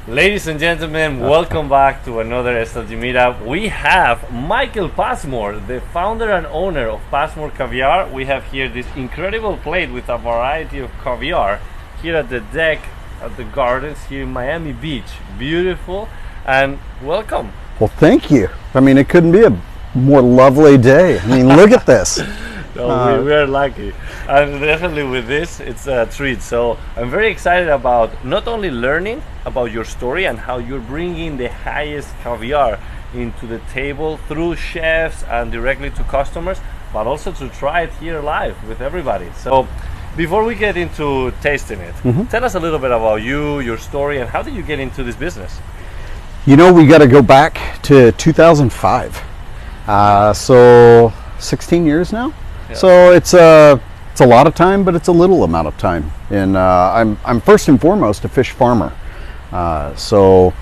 Ladies and gentlemen, welcome back to another SLG Meetup. We have Michael Passmore, the founder and owner of Passmore Caviar. We have here this incredible plate with a variety of caviar here at the deck at the gardens here in Miami Beach. Beautiful, and welcome. Well, thank you. I mean, it couldn't be a more lovely day. I mean, look at this. No, we are lucky, and definitely with this it's a treat. So I'm very excited about not only learning about your story and how you're bringing the highest caviar into the table through chefs and directly to customers, but also to try it here live with everybody. So before we get into tasting it, tell us a little bit about you, your story, and how did you get into this business? You know, we got to go back to 2005. So 16 years now. Yeah. So it's a lot of time, but it's a little amount of time. And I'm first and foremost a fish farmer. So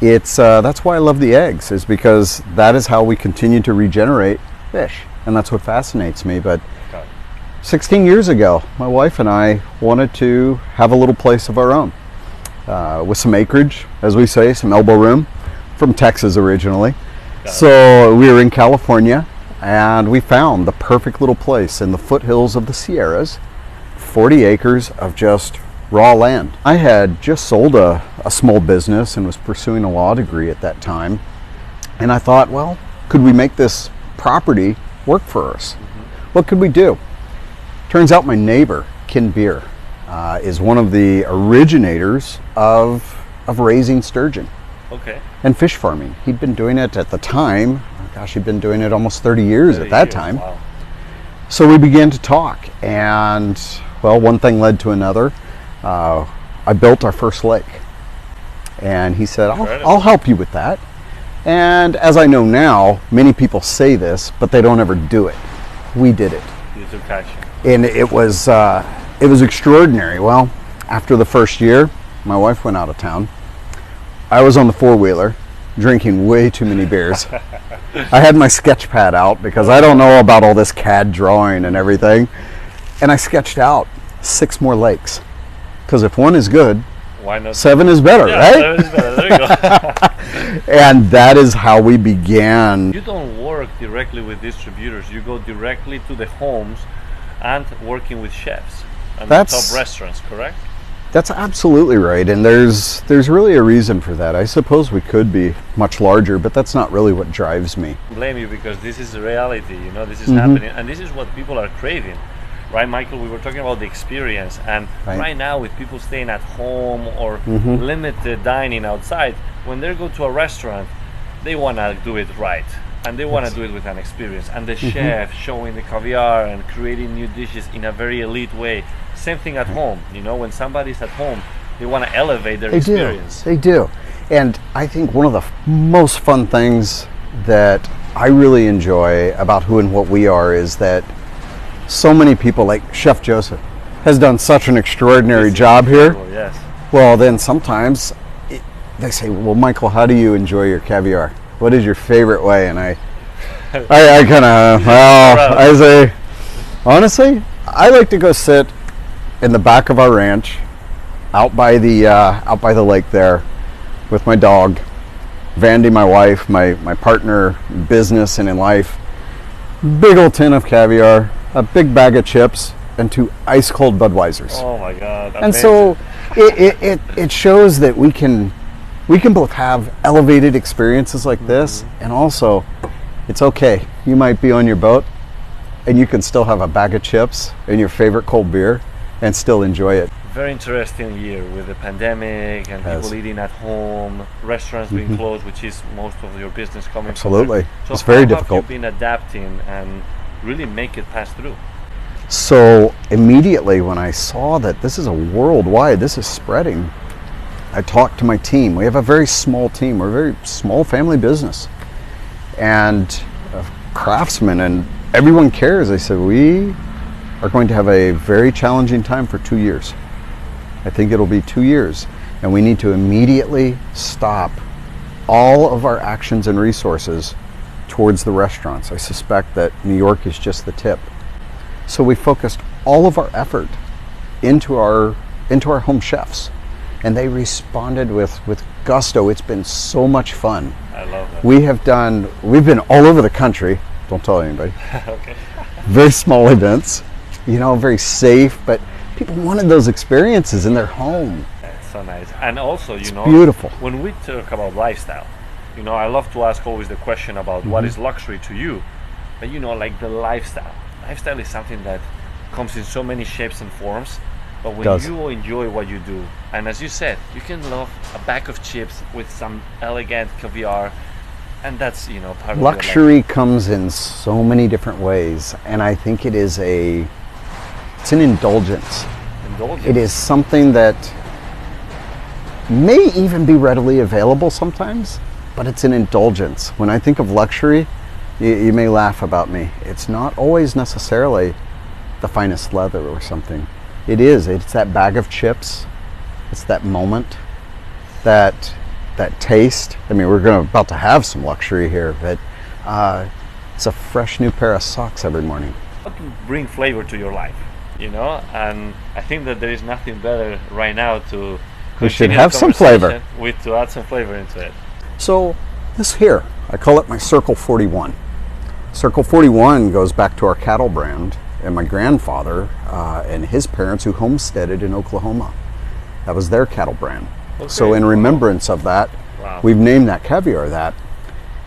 it's that's why I love the eggs, is because that is how we continue to regenerate fish, and that's what fascinates me. But 16 years ago, my wife and I wanted to have a little place of our own with some acreage, as we say, some elbow room. From Texas originally. So we were in California, and we found the perfect little place in the foothills of the Sierras, 40 acres of just raw land. I had just sold a small business and was pursuing a law degree at that time. And I thought, well, could we make this property work for us? What could we do? Turns out my neighbor, Ken Beer, is one of the originators of raising sturgeon. Okay. And fish farming. He'd been doing it at the time. Gosh, he'd been doing it almost 30 years at that time. Wow. So we began to talk, and well, one thing led to another. I built our first lake, and he said, I'll help you with that. And as I know now, many people say this, but they don't ever do it. We did it. You took action. And it was extraordinary. Well, after the first year, my wife went out of town. I was on the four-wheeler drinking way too many beers. I had my sketch pad out because I don't know about all this CAD drawing and everything. And I sketched out 6 more lakes. Because if one is good, why not? 7 is better, right? 7 is better. There you go. And that is how we began. You don't work directly with distributors. You go directly to the homes and working with chefs and the top restaurants, correct? That's absolutely right, and there's really a reason for that. I suppose we could be much larger, but that's not really what drives me. Blame you, because this is reality, you know, this is happening, and this is what people are craving. Right, Michael, we were talking about the experience, and right now with people staying at home or limited dining outside, when they go to a restaurant, they want to do it right, and they want to do it with an experience, and the chef showing the caviar and creating new dishes in a very elite way. Same thing at home, you know, when somebody's at home, they want to elevate their experience. They do. And I think one of the most fun things that I really enjoy about who and what we are is that so many people, like Chef Joseph, has done such an extraordinary job here. Yes. Well, then sometimes they say, well, Michael, how do you enjoy your caviar? What is your favorite way? And I kind of, I say, honestly, I like to go sit in the back of our ranch, out by the lake there, with my dog, Vandy, my wife, my partner in business and in life. Big old tin of caviar, a big bag of chips, and 2 ice cold Budweisers. Oh my God! And so it shows that we can both have elevated experiences like this, and also it's okay. You might be on your boat, and you can still have a bag of chips and your favorite cold beer and still enjoy it. Very interesting year with the pandemic and people eating at home, restaurants being closed, which is most of your business coming Absolutely. from. So it's very difficult. How have you been adapting and really make it pass through? So immediately when I saw that this is this is spreading, I talked to my team. We have a very small team. We're a very small family business. And craftsmen, and everyone cares. I said, we are going to have a very challenging time for 2 years. I think it'll be 2 years, and we need to immediately stop all of our actions and resources towards the restaurants. I suspect that New York is just the tip. So we focused all of our effort into our home chefs, and they responded with gusto. It's been so much fun. I love that. We've been all over the country. Don't tell anybody. Okay. Very small events, you know, very safe, but people wanted those experiences in their home. That's so nice. And also, you know, Beautiful. when we talk about lifestyle, you know, I love to ask always the question about what is luxury to you, but you know, like the lifestyle. Lifestyle is something that comes in so many shapes and forms, but when you enjoy what you do, and as you said, you can love a bag of chips with some elegant caviar, and that's, you know, part luxury comes in so many different ways, and I think it's an indulgence. It is something that may even be readily available sometimes, but it's an indulgence. When I think of luxury, you may laugh about me. It's not always necessarily the finest leather or something. It's that bag of chips. It's that moment, that taste. I mean, we're about to have some luxury here, but it's a fresh new pair of socks every morning. What to bring flavor to your life, you know? And I think that there is nothing better right now to we should have some flavor. To add some flavor into it. So this here, I call it my Circle 41. Circle 41 goes back to our cattle brand and my grandfather and his parents who homesteaded in Oklahoma. That was their cattle brand. Okay. So in remembrance of that, we've named that caviar that.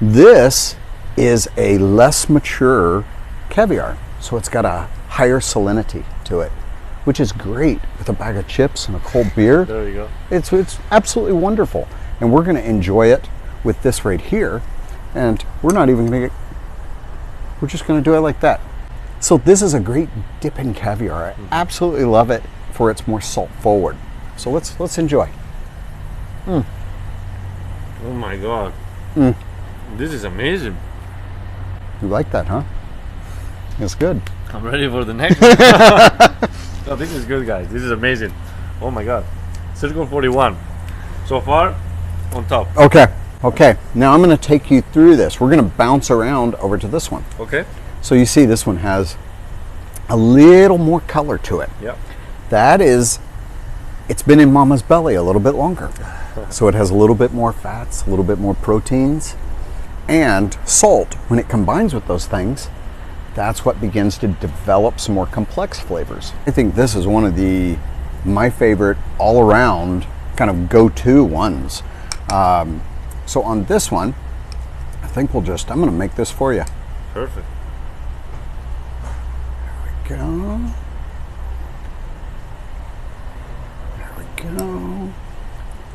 This is a less mature caviar, so it's got a higher salinity to it, which is great with a bag of chips and a cold beer. There you go. It's absolutely wonderful. And we're going to enjoy it with this right here. And we're not even going to we're just going to do it like that. So this is a great dip in caviar. I absolutely love it for its more salt forward. So let's enjoy. Oh my God. This is amazing. You like that, huh? It's good. I'm ready for the next one. No, this is good, guys. This is amazing. Oh my God. Circle 41. So far, on top. Okay. Now I'm going to take you through this. We're going to bounce around over to this one. Okay. So you see this one has a little more color to it. Yep. It's been in mama's belly a little bit longer. So it has a little bit more fats, a little bit more proteins, and salt. When it combines with those things, that's what begins to develop some more complex flavors. I think this is one of my favorite all-around kind of go-to ones. So on this one, I think I'm going to make this for you. Perfect. There we go. There we go.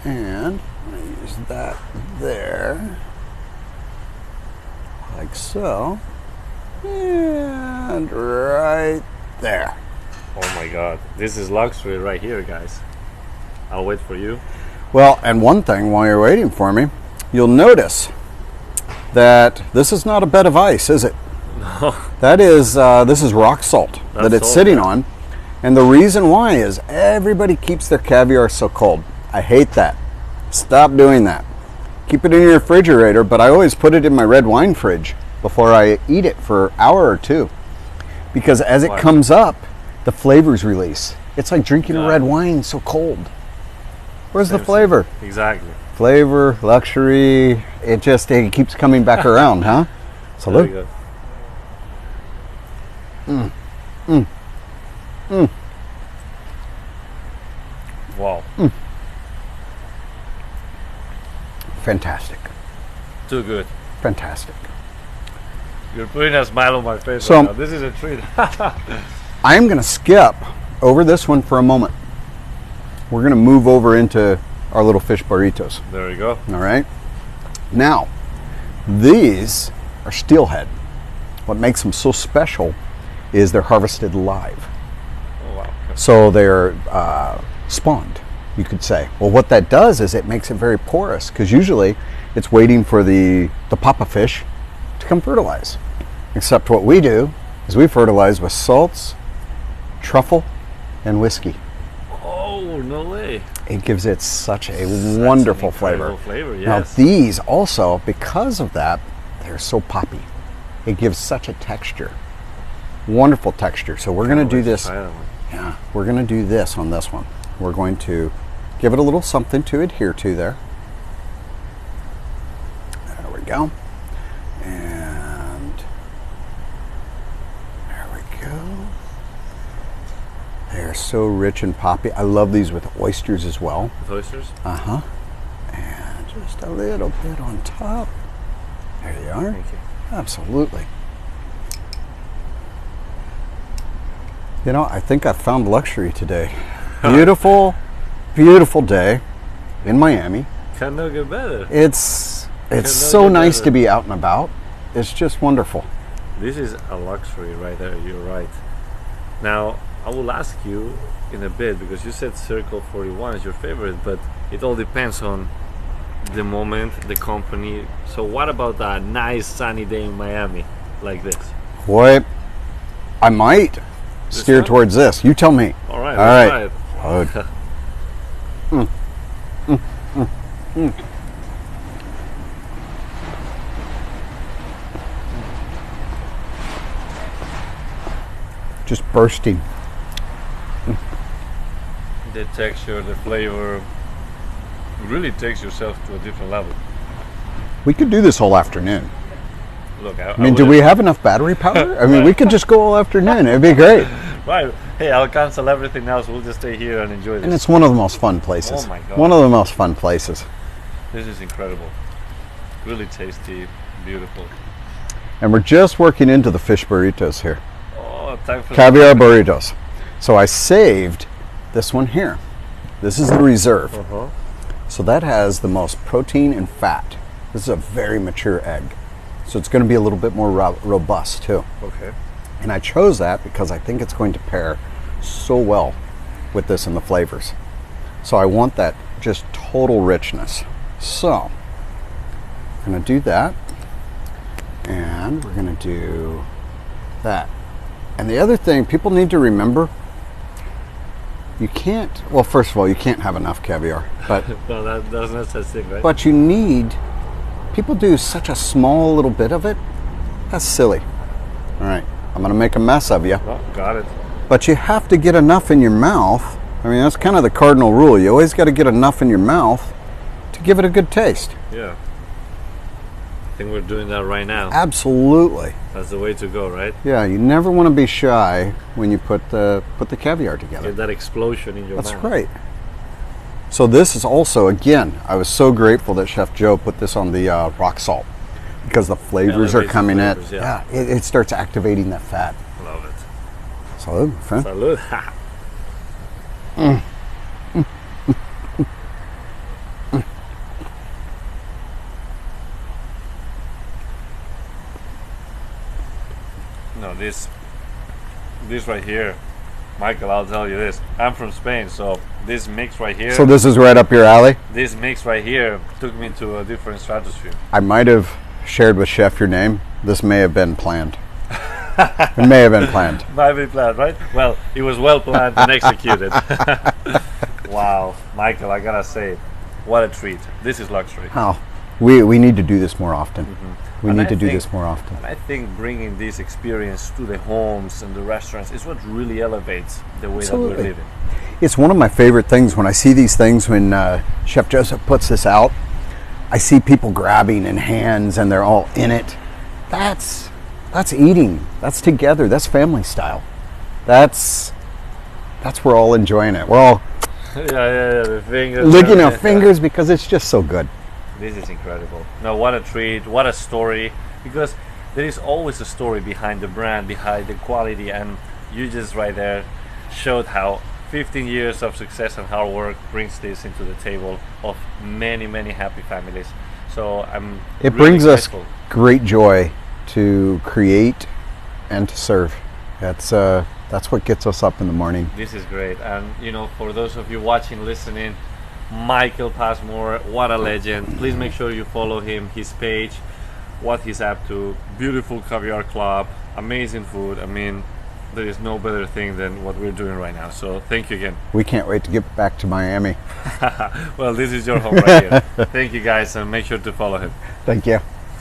And I'm going to use that there, like so. And right there. Oh my God, this is luxury right here, guys. I'll wait for you. Well, and one thing while you're waiting for me, you'll notice that this is not a bed of ice, is it? No. This is rock salt that it's sitting on. And the reason why is everybody keeps their caviar so cold. I hate that. Stop doing that. Keep it in your refrigerator, but I always put it in my red wine fridge before I eat it for an hour or two. Because as it comes up, the flavors release. It's like drinking a red wine so cold. Where's the flavor? Exactly. Flavor, luxury, it keeps coming back around, huh? So look. Very good. Wow. Fantastic. Too good. Fantastic. You're putting a smile on my face So, right now. This is a treat. I am going to skip over this one for a moment. We're going to move over into our little fish burritos. There we go. All right. Now, these are steelhead. What makes them so special is they're harvested live. Oh, wow. Okay. So they're spawned, you could say. Well, what that does is it makes it very porous, because usually it's waiting for the papa fish to come fertilize. Except what we do is we fertilize with salts, truffle, and whiskey. Oh, no way. It gives it such a wonderful flavor. Yes. Now these also, because of that, they're so poppy. It gives such a texture. Wonderful texture. So we're going to do this. Yeah, we're going to do this on this one. We're going to Give it a little something to adhere to there. There we go. And there we go. They're so rich and poppy. I love these with oysters as well. With oysters? Uh-huh. And just a little bit on top. There you are. Thank you. Absolutely. You know, I think I found luxury today. Beautiful, beautiful day in Miami. Cannot get better. It's so nice to be out and about. It's just wonderful. This is a luxury right there. You're right. Now, I will ask you in a bit, because you said Circle 41 is your favorite, but it all depends on the moment, the company. So what about a nice sunny day in Miami like this? Boy, I might steer towards this. You tell me. All right. All right. Just bursting. The texture, the flavor really takes yourself to a different level. We could do this all afternoon. Look, I mean, do we have enough battery power? I mean, we could just go all afternoon. It'd be great. Right. Hey, I'll cancel everything else. We'll just stay here and enjoy this. And it's one of the most fun places. Oh my God. One of the most fun places. This is incredible. Really tasty, beautiful. And we're just working into the fish burritos here. Oh, time for Caviar burritos. So I saved this one here. This is the reserve. Uh-huh. So that has the most protein and fat. This is a very mature egg. So it's going to be a little bit more robust too. Okay. And I chose that because I think it's going to pair so well with this and the flavors. So I want that just total richness. So I'm going to do that. And we're going to do that. And the other thing people need to remember, you can't, well, first of all, you can't have enough caviar. But No, that's not such thing, right? But you need, people do such a small little bit of it. That's silly. All right, I'm going to make a mess of you. Oh, got it. But you have to get enough in your mouth. I mean, that's kind of the cardinal rule. You always got to get enough in your mouth to give it a good taste. Yeah. I think we're doing that right now. Absolutely. That's the way to go, right? Yeah, you never want to be shy when you put the caviar together. Get that explosion in your mouth. That's right. So this is also, again, I was so grateful that Chef Joe put this on the rock salt because the flavors are coming in. Yeah, it starts activating that fat. Love it. Salud, friend. Salud. No, this right here, Michael, I'll tell you this. I'm from Spain, so this mix right here. So this is right up your alley? This mix right here took me to a different stratosphere. I might have shared with Chef your name. This may have been planned. It may have been planned. Might be planned, right? Well, it was well planned and executed. Wow, Michael, I gotta say, what a treat. This is luxury. Oh, we need to do this more often. Mm-hmm. We need to do this more often. And I think bringing this experience to the homes and the restaurants is what really elevates the way that we're living. It's one of my favorite things when I see these things when Chef Joseph puts this out. I see people grabbing in hands and they're all in it. That's eating. That's together. That's family style. That's we're all enjoying it. We're all the fingers. licking our fingers because it's just so good. This is incredible. No, what a treat, what a story. Because there is always a story behind the brand, behind the quality, and you just right there showed how 15 years of success and hard work brings this into the table of many, many happy families. So it brings us great joy to create and to serve. That's what gets us up in the morning. This is great. And you know, for those of you watching, listening, Michael Passmore, what a legend. Please make sure you follow him, his page, what he's up to. Beautiful caviar club, amazing food. I mean, there is no better thing than what we're doing right now. So thank you again. We can't wait to get back to Miami. Well, this is your home right here. Thank you guys, and make sure to follow him. Thank you.